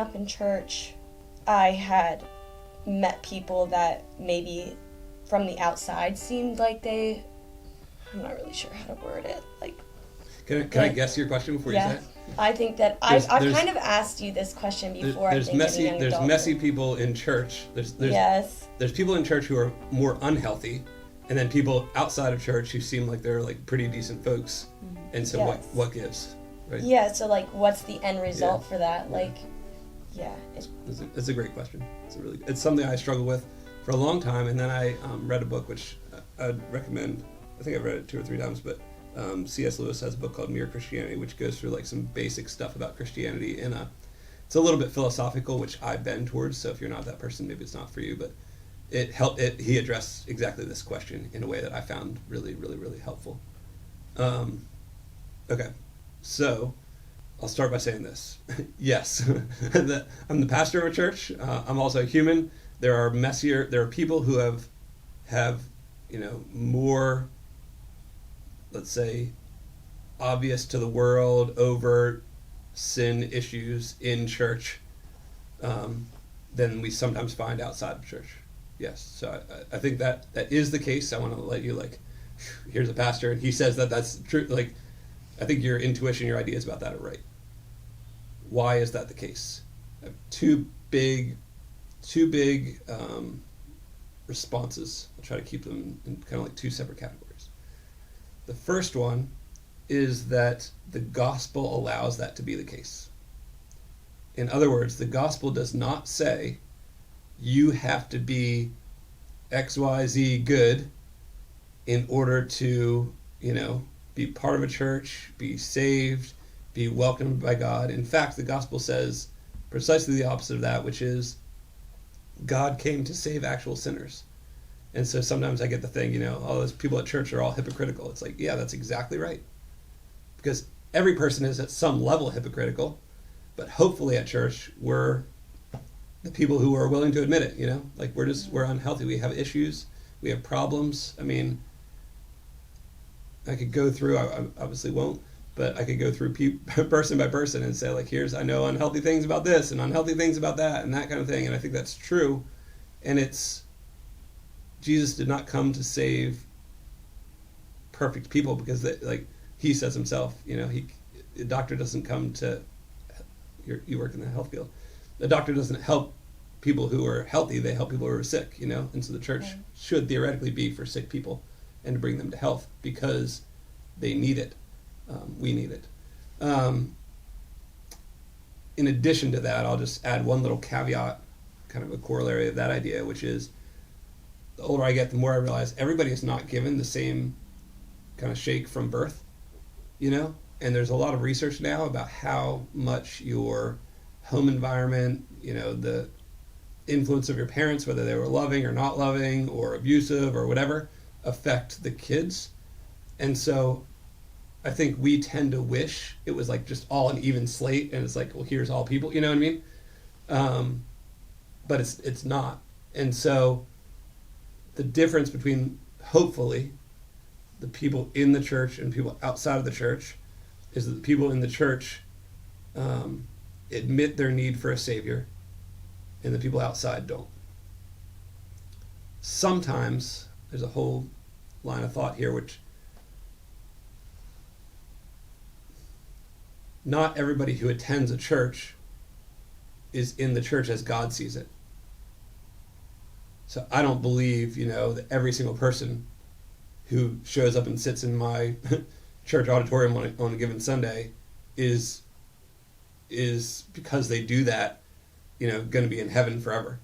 up in church, I had met people that maybe from the outside seemed like I'm not really sure how to word it. Like, can I guess your question before you say it? I think that I've kind of asked you this question before. There's messy people in church. There's people in church who are more unhealthy, and then people outside of church who seem like they're like pretty decent folks. And so what gives? Right? Yeah, so like what's the end result for that? Like, it's a great question. It's something I struggled with for a long time, and then I read a book which I'd recommend. I think I've read it 2 or 3 times, but C.S. Lewis has a book called Mere Christianity, which goes through like some basic stuff about Christianity, and it's a little bit philosophical, which I bend towards. So if you're not that person, maybe it's not for you. But he addressed exactly this question in a way that I found really, really, really helpful. Okay, so I'll start by saying this. Yes, I'm the pastor of a church. I'm also a human. There are people who have more, let's say, obvious to the world, overt sin issues in church than we sometimes find outside of church. Yes, so I think that is the case. I want to let you, here's a pastor, and he says that's true. I think your intuition, your ideas about that are right. Why is that the case? I have two big responses. I'll try to keep them in kind of like 2 separate categories. The first one is that the gospel allows that to be the case. In other words, the gospel does not say you have to be XYZ good in order to, be part of a church, be saved, be welcomed by God. In fact, the gospel says precisely the opposite of that, which is God came to save actual sinners. And so sometimes I get the thing, all those people at church are all hypocritical. It's like, yeah, that's exactly right. Because every person is at some level hypocritical, but hopefully at church we're the people who are willing to admit it, we're unhealthy. We have issues. We have problems. I mean, I could go through, I obviously won't, but I could go through person by person and say, I know unhealthy things about this and unhealthy things about that and that kind of thing. And I think that's true. And Jesus did not come to save perfect people because he says himself, the doctor doesn't come to, you work in the health field. The doctor doesn't help people who are healthy, they help people who are sick, and so the church should theoretically be for sick people and to bring them to health because they need it. We need it. In addition to that, I'll just add one little caveat, kind of a corollary of that idea, which is the older I get, the more I realize everybody is not given the same kind of shake from birth, and there's a lot of research now about how much your home environment, the influence of your parents, whether they were loving or not loving or abusive or whatever, affect the kids. And so I think we tend to wish it was just all an even slate and it's well, here's all people, you know what I mean? But it's not. And so the difference between, hopefully, the people in the church and people outside of the church is that the people in the church admit their need for a savior and the people outside don't. Sometimes there's a whole line of thought here which not everybody who attends a church is in the church as God sees it. So I don't believe, that every single person who shows up and sits in my church auditorium on a given Sunday is because they do that, going to be in heaven forever.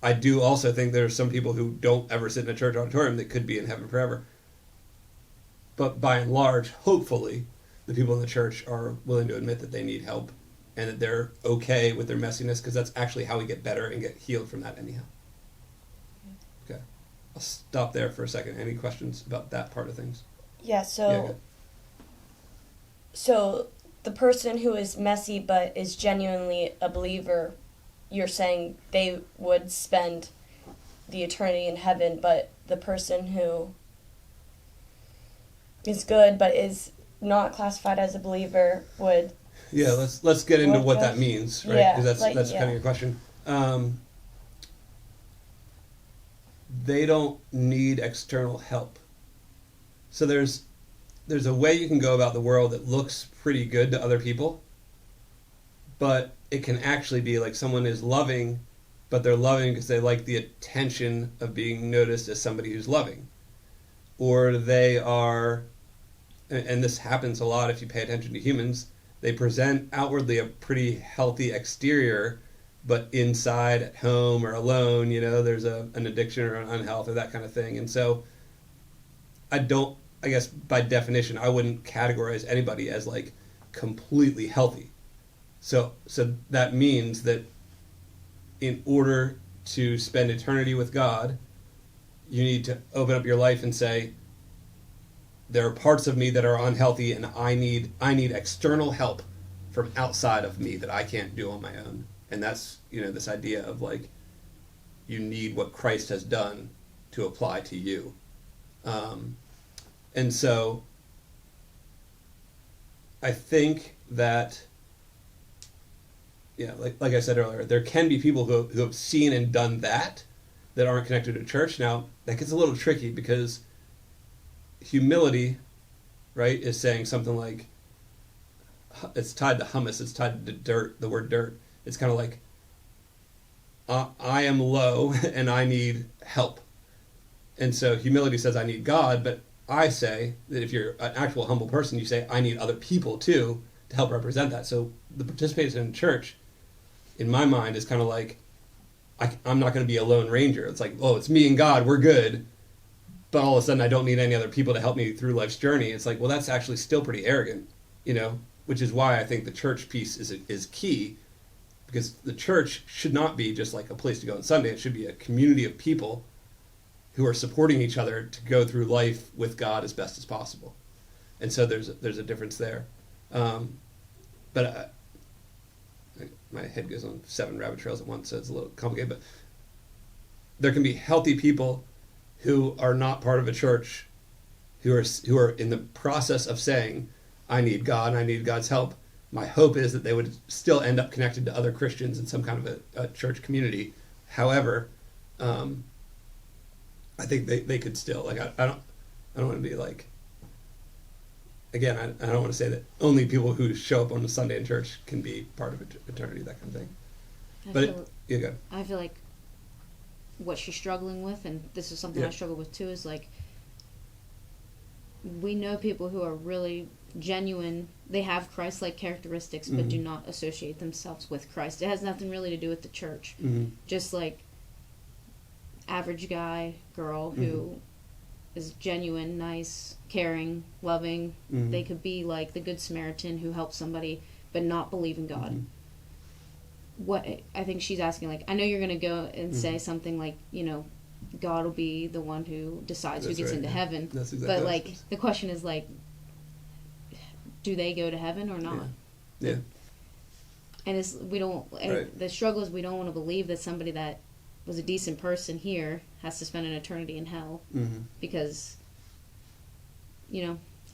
I do also think there are some people who don't ever sit in a church auditorium that could be in heaven forever. But by and large, hopefully, the people in the church are willing to admit that they need help and that they're okay with their messiness, because that's actually how we get better and get healed from that anyhow. Okay. I'll stop there for a second. Any questions about that part of things? Yeah, so the person who is messy but is genuinely a believer, you're saying they would spend the eternity in heaven, but the person who is good but is not classified as a believer would Yeah, let's get into what that does- means, right? Yeah, Because that's yeah. kind of your question. They don't need external help. So there's a way you can go about the world that looks pretty good to other people, but it can actually be like someone is loving, but they're loving because they like the attention of being noticed as somebody who's loving. Or they are, and this happens a lot if you pay attention to humans, they present outwardly a pretty healthy exterior, but inside at home or alone, there's an addiction or an unhealth or that kind of thing. And so I guess by definition, I wouldn't categorize anybody as like completely healthy. So that means that in order to spend eternity with God, you need to open up your life and say, there are parts of me that are unhealthy, and I need external help from outside of me that I can't do on my own. And that's this idea of like you need what Christ has done to apply to you. And so I think that, like I said earlier, there can be people who have seen and done that aren't connected to church. Now, that gets a little tricky because humility, right, is saying something like, it's tied to hummus, it's tied to dirt, the word dirt. It's kind of like, I am low and I need help. And so humility says I need God, but I say that if you're an actual humble person, you say I need other people too to help represent that. So the participation in church, in my mind, is kind of like, I'm not going to be a lone ranger. It's like, oh, it's me and God, we're good. But all of a sudden I don't need any other people to help me through life's journey. It's like, well, that's actually still pretty arrogant, which is why I think the church piece is key, because the church should not be just like a place to go on Sunday. It should be a community of people who are supporting each other to go through life with God as best as possible. And so there's a difference there. But my head goes on 7 rabbit trails at once, so it's a little complicated. But there can be healthy people who are not part of a church, who are in the process of saying, I need God, I need God's help. My hope is that they would still end up connected to other Christians in some kind of a church community. However, I think they could still, like, I don't want to be like, again, I don't want to say that only people who show up on a Sunday in church can be part of eternity, that kind of thing. I feel like what she's struggling with, and this is something I struggle with too, is like, we know people who are really genuine, they have Christ-like characteristics, but do not associate themselves with Christ. It has nothing really to do with the church. Just like average guy, girl who is genuine, nice, caring, loving. They could be like the Good Samaritan who helps somebody but not believe in God. What I think she's asking, like, I know you're going to go and say something like, God will be the one who decides who gets into heaven. That's exactly but like the question is like, do they go to heaven or not? Yeah. And the struggle is we don't want to believe that somebody that was a decent person here has to spend an eternity in hell because,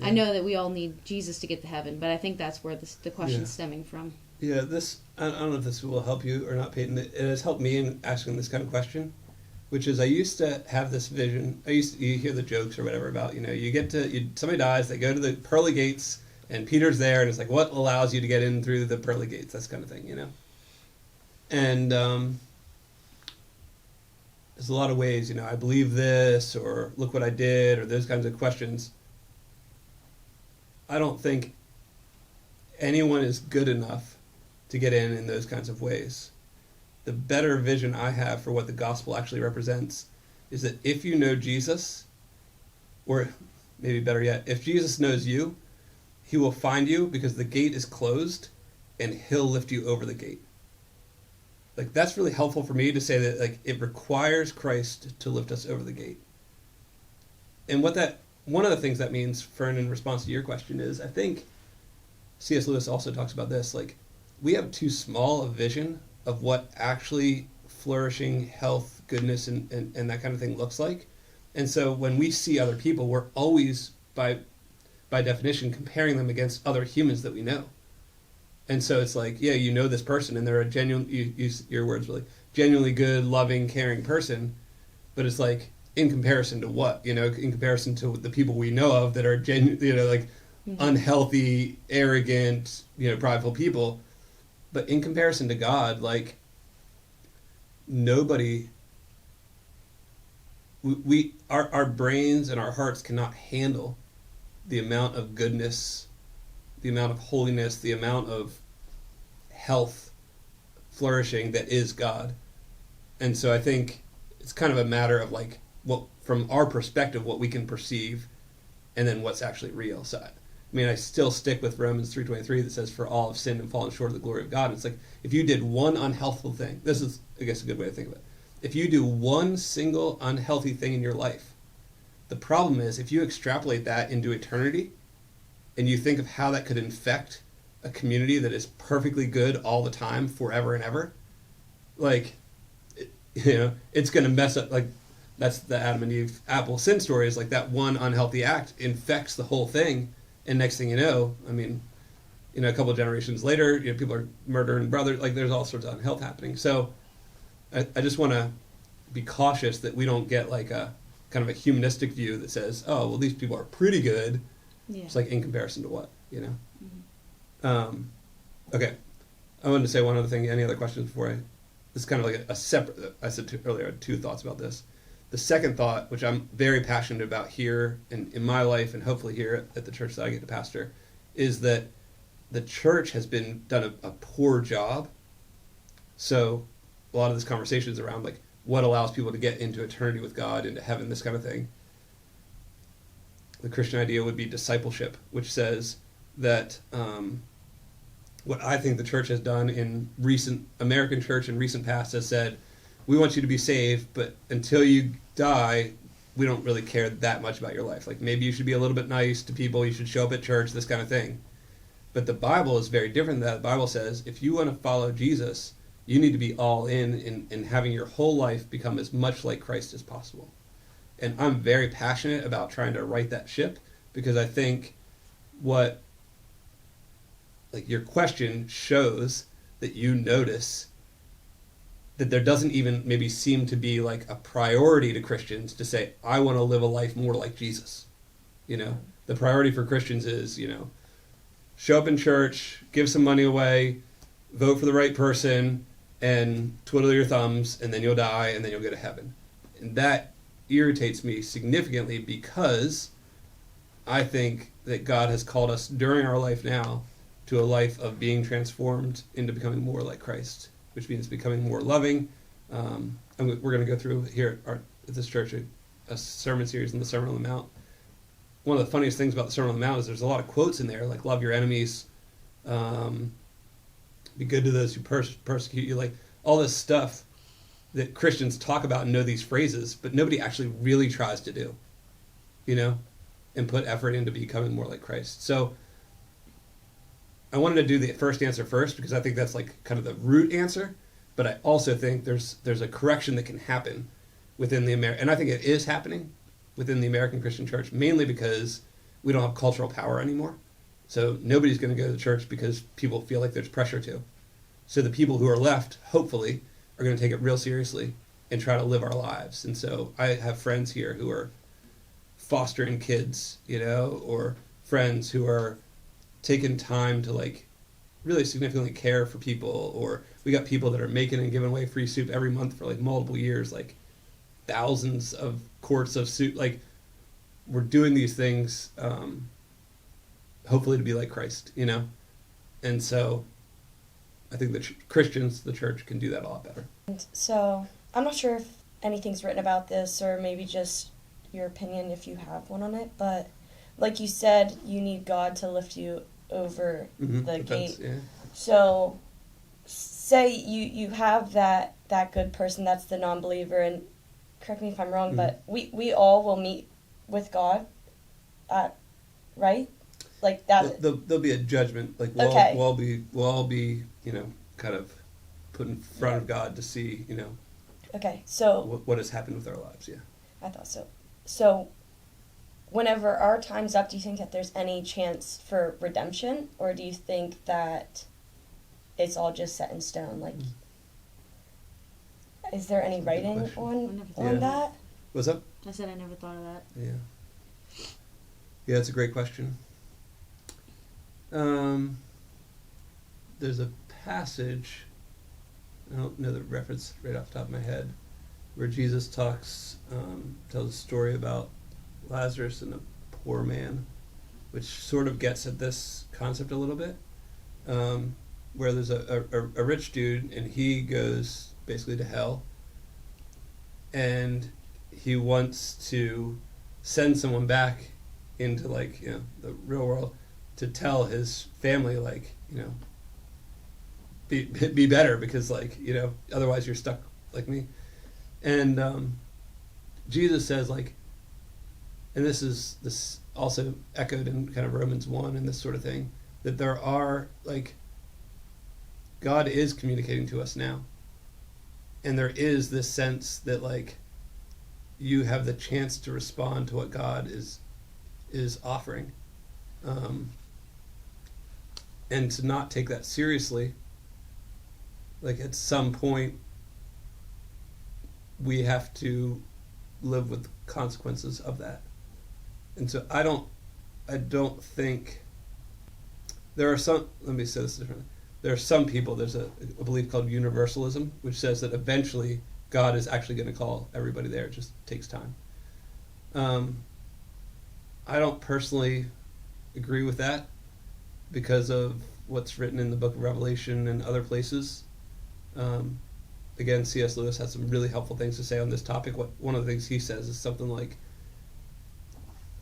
I know that we all need Jesus to get to heaven, but I think that's where the question's stemming from. Yeah, I don't know if this will help you or not, Peyton. It has helped me in asking this kind of question, which is I used to have this vision. You hear the jokes or whatever about, somebody dies, they go to the pearly gates, and Peter's there, and it's like, what allows you to get in through the pearly gates? That kind of thing, And there's a lot of ways, I believe this, or look what I did, or those kinds of questions. I don't think anyone is good enough to get in those kinds of ways. The better vision I have for what the gospel actually represents is that if you know Jesus, or maybe better yet, if Jesus knows you, he will find you because the gate is closed and he'll lift you over the gate. Like, that's really helpful for me to say that, like, it requires Christ to lift us over the gate. And one of the things that means, Fern, in response to your question, is I think C.S. Lewis also talks about this, like, we have too small a vision of what actually flourishing, health, goodness, and that kind of thing looks like. And so when we see other people, we're always, by definition, comparing them against other humans that we know. And so it's like, yeah, you know this person, and they're a genuine, your words really, genuinely good, loving, caring person, but it's like, in comparison to what? You know, in comparison to the people we know of that are like unhealthy, arrogant, prideful people. But in comparison to God, like, nobody, our brains and our hearts cannot handle the amount of goodness, the amount of holiness, the amount of health, flourishing that is God. And so I think it's kind of a matter of like, what, from our perspective, what we can perceive, and then what's actually real. So, I mean, I still stick with Romans 3:23 that says, "For all have sinned and fallen short of the glory of God." And it's like, if you did one unhealthful thing, this is, I guess, a good way to think of it. If you do one single unhealthy thing in your life, the problem is if you extrapolate that into eternity, and you think of how that could infect a community that is perfectly good all the time, forever and ever, like, it's going to mess up. Like, that's the Adam and Eve apple sin story, is like that one unhealthy act infects the whole thing. And next thing you know, I mean, a couple of generations later, people are murdering brothers. Like, there's all sorts of unhealth happening. So I just want to be cautious that we don't get like a kind of a humanistic view that says, oh, well, these people are pretty good. Yeah. It's like, in comparison to what, Mm-hmm. Okay. I wanted to say one other thing. Any other questions before this is kind of like a separate, I said earlier, I had two thoughts about this. The second thought, which I'm very passionate about here in my life, and hopefully here at the church that I get to pastor, is that the church has done a poor job. So a lot of this conversation is around like what allows people to get into eternity with God, into heaven, this kind of thing. The Christian idea would be discipleship, which says that what I think the church has done in recent American church in recent past has said, we want you to be saved, but until you die, we don't really care that much about your life. Like, maybe you should be a little bit nice to people, you should show up at church, this kind of thing. But the Bible is very different than that. The Bible says, if you want to follow Jesus, you need to be all in having your whole life become as much like Christ as possible. And I'm very passionate about trying to right that ship, because I think what, like, your question shows that you notice that there doesn't even maybe seem to be like a priority to Christians to say, I want to live a life more like Jesus. The priority for Christians is, show up in church, give some money away, vote for the right person, and twiddle your thumbs, and then you'll die, and then you'll go to heaven. And that irritates me significantly, because I think that God has called us during our life now to a life of being transformed into becoming more like Christ, which means becoming more loving. And we're going to go through here at this church a sermon series on the Sermon on the Mount. One of the funniest things about the Sermon on the Mount is there's a lot of quotes in there, like love your enemies, be good to those who persecute you, like all this stuff that Christians talk about and know these phrases, but nobody actually really tries to do, and put effort into becoming more like Christ. So I wanted to do the first answer first, because I think that's like kind of the root answer, but I also think there's a correction that can happen within the and I think it is happening within the American Christian church, mainly because we don't have cultural power anymore. So nobody's going to go to the church because people feel like there's pressure to. So the people who are left, hopefully, are going to take it real seriously and try to live our lives. And so I have friends here who are fostering kids, or friends who are taking time to like really significantly care for people, or we got people that are making and giving away free soup every month for like multiple years, like thousands of quarts of soup. Like, we're doing these things hopefully to be like Christ, and so I think that Christians, the church, can do that a lot better. And so I'm not sure if anything's written about this, or maybe just your opinion if you have one on it, but like you said, you need God to lift you over the gate. Yeah. So say you have that good person, that's the non-believer, and correct me if I'm wrong, but we all will meet with God, right? Like that. There'll be a judgment. Like we'll all be kind of put in front of God to see Okay, so what has happened with our lives. Yeah, I thought so. So whenever our time's up, do you think that there's any chance for redemption, or do you think that it's all just set in stone. Like, is there any writing on that? What's up? I said I never thought of that. Yeah. Yeah, it's a great question. There's a passage, I don't know the reference right off the top of my head, where Jesus tells a story about Lazarus and a poor man, which sort of gets at this concept a little bit, where there's a rich dude, and he goes basically to hell, and he wants to send someone back into, like, you know, the real world to tell his family, like, you know, be better, because, like, you know, otherwise you're stuck like me. And Jesus says, like, and this also echoed in kind of Romans 1 and this sort of thing, that there are, like, God is communicating to us now, and there is this sense that, like, you have the chance to respond to what God is offering, and to not take that seriously. Like, at some point, we have to live with the consequences of that. And so I don't think there are some, let me say this differently. There are some people, there's a belief called universalism, which says that eventually God is actually going to call everybody there. It just takes time. I don't personally agree with that because of what's written in the book of Revelation and other places. Again, C.S. Lewis has some really helpful things to say on this topic. One of the things he says is something like,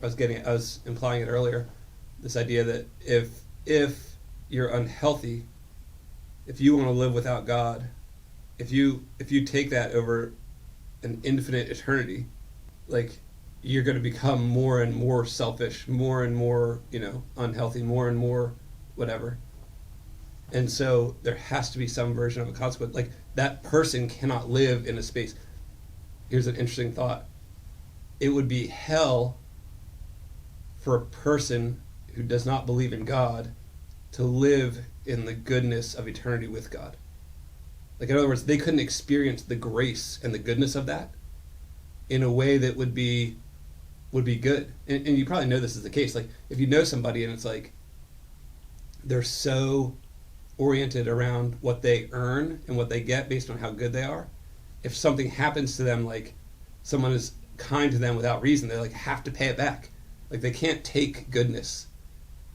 I was implying it earlier, this idea that if you're unhealthy, if you want to live without God, if you take that over an infinite eternity, like, you're going to become more and more selfish, more and more, you know, unhealthy, more and more whatever. And so there has to be some version of a consequence. Like, that person cannot live in a space. Here's an interesting thought. It would be hell for a person who does not believe in God to live in the goodness of eternity with God. Like, in other words, they couldn't experience the grace and the goodness of that in a way that would be good. And you probably know this is the case. Like, if you know somebody and it's like they're so oriented around what they earn and what they get based on how good they are, if something happens to them, like someone is kind to them without reason, they, like, have to pay it back. Like, they can't take goodness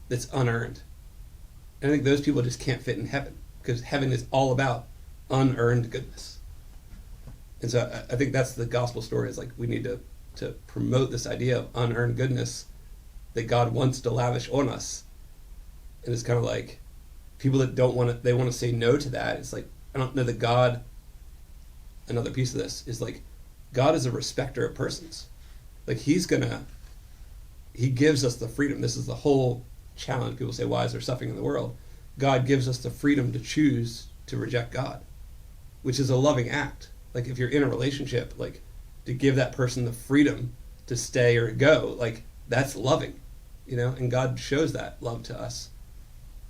that's unearned. And I think those people just can't fit in heaven, because heaven is all about unearned goodness. And so I think that's the gospel story, is like, we need to promote this idea of unearned goodness that God wants to lavish on us. And it's kind of like, people that don't want to, they want to say no to that. It's like, I don't know that God, another piece of this is, like, God is a respecter of persons. Like, he gives us the freedom. This is the whole challenge. People say, why is there suffering in the world? God gives us the freedom to choose to reject God, which is a loving act. Like, if you're in a relationship, like, to give that person the freedom to stay or go, like, that's loving, you know? And God shows that love to us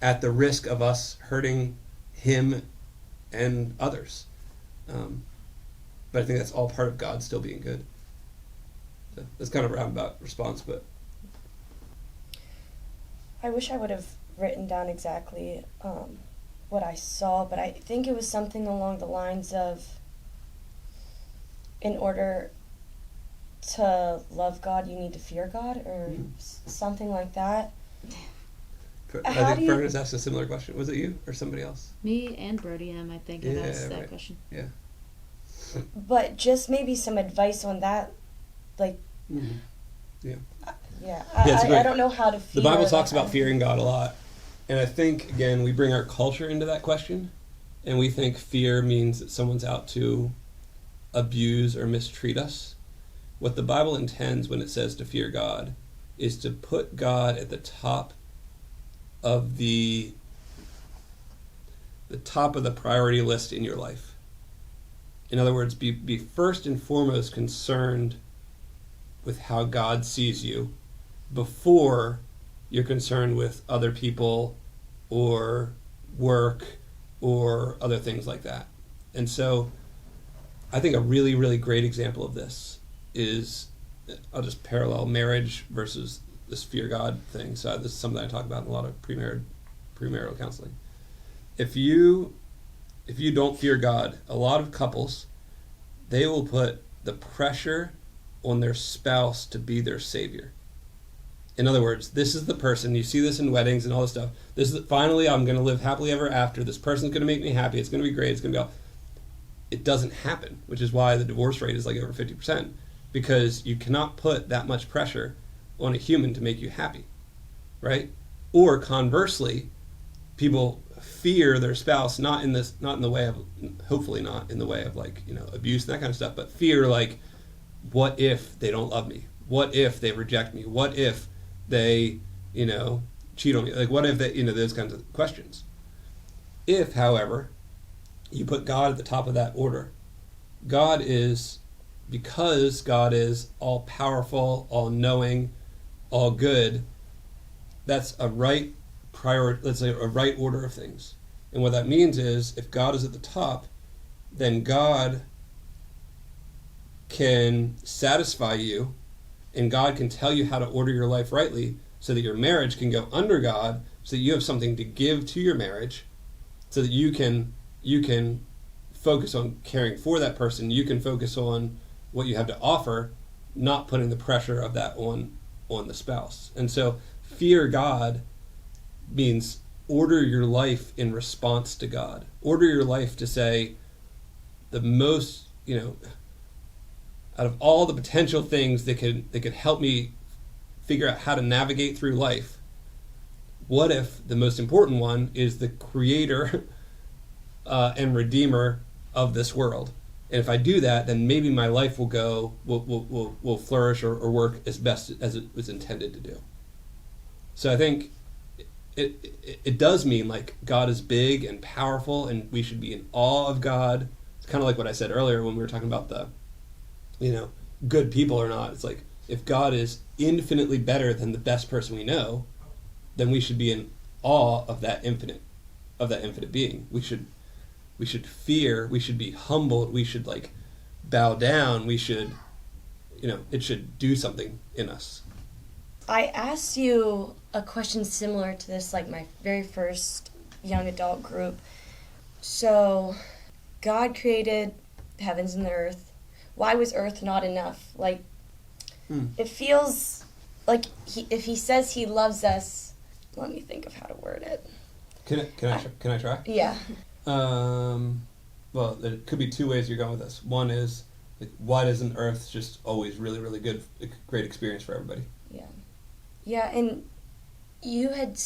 at the risk of us hurting him and others. But I think that's all part of God still being good. So that's kind of a roundabout response, but I wish I would have written down exactly what I saw, but I think it was something along the lines of, in order to love God, you need to fear God, or something like that. I think Fern has asked a similar question. Was it you or somebody else? Me and Brody M, I think, have asked that question. Yeah. But just maybe some advice on that, like, yeah. I don't know how to fear. The Bible talks about fearing God a lot. And I think, again, we bring our culture into that question, and we think fear means that someone's out to abuse or mistreat us. What the Bible intends when it says to fear God is to put God at the top of the priority list in your life. In other words, be first and foremost concerned with how God sees you before you're concerned with other people or work or other things like that. And so I think a really, really great example of this is, I'll just parallel marriage versus this fear God thing. So this is something I talk about in a lot of premarital counseling. If you don't fear God, a lot of couples, they will put the pressure on their spouse to be their savior. In other words, this is the person, you see this in weddings and all this stuff, this is finally I'm going to live happily ever after, this person's going to make me happy, it's going to be great, it's going to be all. It doesn't happen, which is why the divorce rate is like over 50%, because you cannot put that much pressure on a human to make you happy, right? Or conversely, people fear their spouse, not in the way of, hopefully not in the way of like, abuse and that kind of stuff, but fear like, what if they don't love me? What if they reject me? What if they, cheat on me? Like, what if they, those kinds of questions. If, however, you put God at the top of that order, because God is all powerful, all knowing, all good, that's a right order of things. And what that means is, if God is at the top, then God can satisfy you, and God can tell you how to order your life rightly, so that your marriage can go under God, so that you have something to give to your marriage, so that you can focus on caring for that person, you can focus on what you have to offer, not putting the pressure of that on the spouse. And so fear God means order your life in response to God. Order your life to say, the most, out of all the potential things that could help me figure out how to navigate through life, what if the most important one is the creator and redeemer of this world? And if I do that, then maybe my life will flourish or work as best as it was intended to do. So I think it does mean like God is big and powerful, and we should be in awe of God. It's kind of like what I said earlier when we were talking about the, good people or not. It's like, if God is infinitely better than the best person we know, then we should be in awe of that infinite being. We should fear, we should be humbled, we should like bow down, we should, it should do something in us. I asked you a question similar to this, like my very first young adult group. So, God created the heavens and the earth. Why was earth not enough? Like, it feels like if he says he loves us, let me think of how to word it. Can I try? Yeah. Well, there could be two ways you're going with this. One is, like, why doesn't Earth just always really, really good, great experience for everybody? Yeah. Yeah, and you had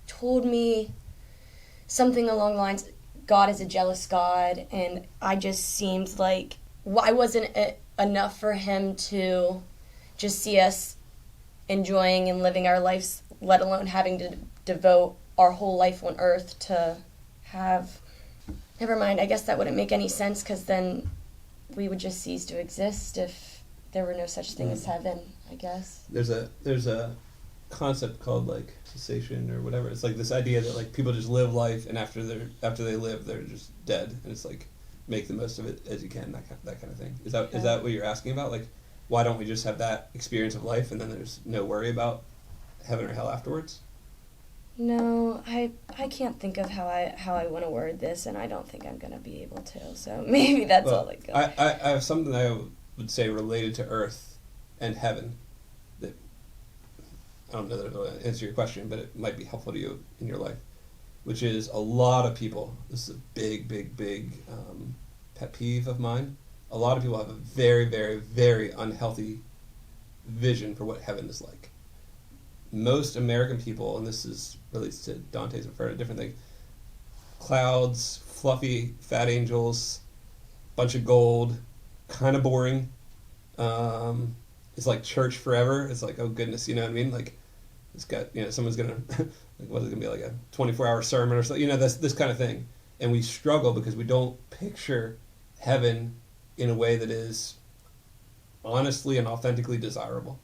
told me something along the lines, God is a jealous God, and I just seemed like, why wasn't it enough for him to just see us enjoying and living our lives, let alone having to devote our whole life on Earth to have... Never mind, I guess that wouldn't make any sense, because then we would just cease to exist if there were no such thing as heaven, I guess. There's a concept called like cessation or whatever. It's like this idea that like people just live life, and after they live, they're just dead, and it's like make the most of it as you can, that kind of thing. Is that what you're asking about? Like, why don't we just have that experience of life, and then there's no worry about heaven or hell afterwards? No, I can't think of how I want to word this, and I don't think I'm going to be able to, so maybe that's all I got. I have something that I would say related to earth and heaven that I don't know that it'll answer your question, but it might be helpful to you in your life, which is a lot of people, this is a big pet peeve of mine, a lot of people have a very, very, very unhealthy vision for what heaven is like. Most American people, and this relates to Dante's Inferno, different thing, clouds, fluffy, fat angels, bunch of gold, kind of boring. It's like church forever. It's like, oh goodness, you know what I mean? Like, it's got, someone's gonna, like, what is it gonna be, like a 24-hour sermon or something? This kind of thing. And we struggle because we don't picture heaven in a way that is honestly and authentically desirable.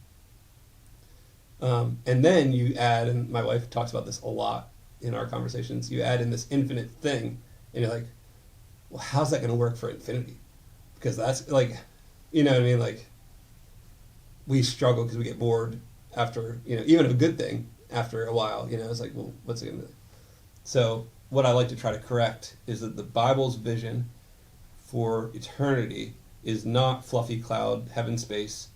And then you add, and my wife talks about this a lot in our conversations, you add in this infinite thing, And you're like, well, how's that going to work for infinity? Because that's like, you know what I mean? Like, we struggle because we get bored after, you know, even a good thing after a while, you know, it's like, well, what's it going to do? So what I like to try to correct is that the Bible's vision for eternity is not fluffy cloud, heaven, space.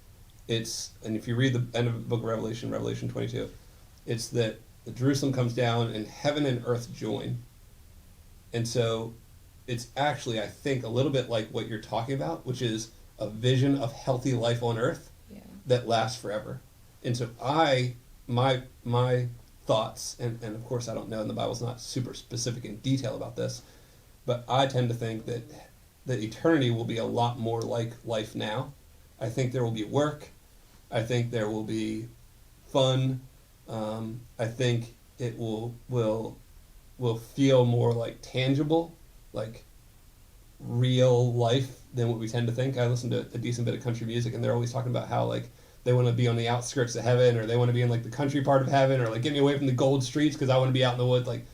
It's, and if you read the end of the book of Revelation, Revelation 22, it's that Jerusalem comes down and heaven and earth join. And so it's actually, I think, a little bit like what you're talking about, which is a vision of healthy life on earth that lasts forever. And so my thoughts, and of course I don't know, and the Bible's not super specific in detail about this, but I tend to think that eternity will be a lot more like life now. I think there will be work. I think there will be fun. I think it will feel more like tangible, like real life than what we tend to think. I listen to a decent bit of country music, and they're always talking about how like they want to be on the outskirts of heaven, or they want to be in like the country part of heaven, or like get me away from the gold streets because I want to be out in the woods. Like,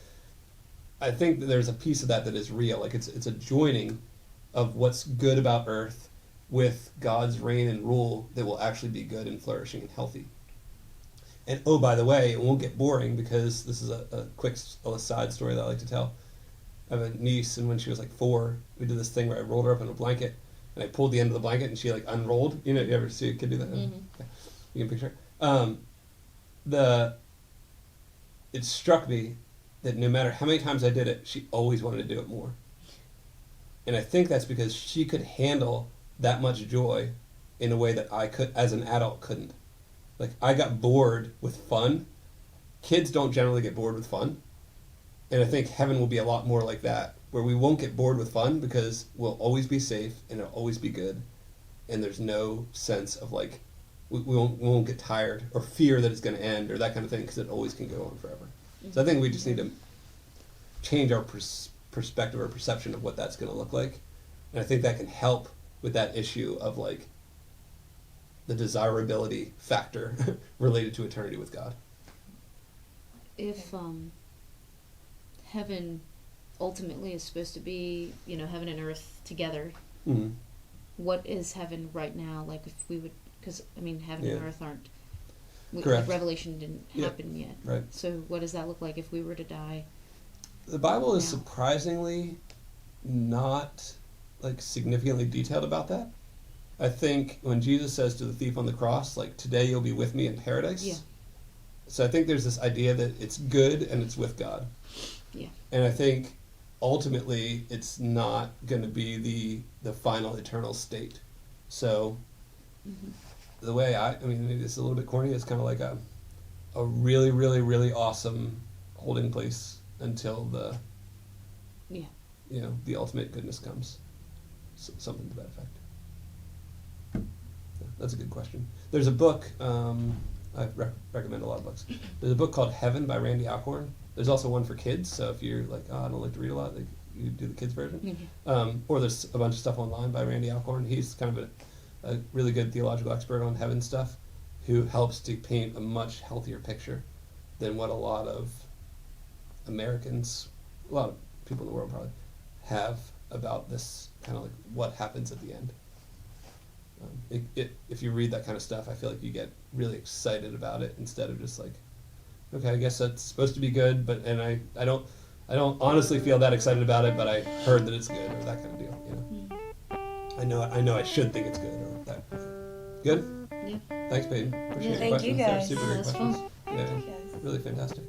I think that there's a piece of that is real. Like it's a joining of what's good about earth with God's reign and rule that will actually be good and flourishing and healthy. And oh, by the way, it won't get boring because this is a quick aside story that I like to tell. I have a niece, and when she was like 4, we did this thing where I rolled her up in a blanket, and I pulled the end of the blanket, and she like unrolled. You know, you ever see a kid do that? Mm-hmm. Yeah. You can picture it. It struck me that no matter how many times I did it, she always wanted to do it more. And I think that's because she could handle that much joy in a way that I could, as an adult, couldn't. Like, I got bored with fun. Kids don't generally get bored with fun. And I think heaven will be a lot more like that, where we won't get bored with fun because we'll always be safe and it'll always be good. And there's no sense of like, we won't get tired or fear that it's going to end or that kind of thing, because it always can go on forever. So I think we just need to change our perspective or perception of what that's going to look like. And I think that can help with that issue of like the desirability factor related to eternity with God. If heaven ultimately is supposed to be, you know, heaven and earth together, Mm-hmm. what is heaven right now? Like, if we would, because I mean, heaven and earth aren't. Correct. Like, Revelation didn't happen yet. Right. So what does that look like if we were to die? The Bible is now? surprisingly not like significantly detailed about that. I think when Jesus says to the thief on the cross, like, today you'll be with me in paradise. Yeah. So I think there's this idea that it's good and it's with God. Yeah. And I think ultimately it's not going to be the final eternal state. So the way I mean, maybe it's a little bit corny, it's kind of like a really, really, really awesome holding place until the, you know, the ultimate goodness comes. So, something to that effect. Yeah, that's a good question. There's a book, I recommend a lot of books. There's a book called Heaven by Randy Alcorn. There's also one for kids, so if you're like, oh, I don't like to read a lot, like, you do the kids version. Mm-hmm. Or there's a bunch of stuff online by Randy Alcorn. He's kind of a really good theological expert on heaven stuff, who helps to paint a much healthier picture than what a lot of Americans, a lot of people in the world probably, have about this kind of like what happens at the end. If you read that kind of stuff, I feel like you get really excited about it instead of just like, okay, I guess that's supposed to be good, but I don't honestly feel that excited about it, but I heard that it's good, or that kind of deal. You know, I know I should think it's good, or that. Good. Yeah. Thanks, Peyton. Appreciate your Thank questions. you guys. They're super great That's questions. fun. Yeah, Thank you guys. really fantastic.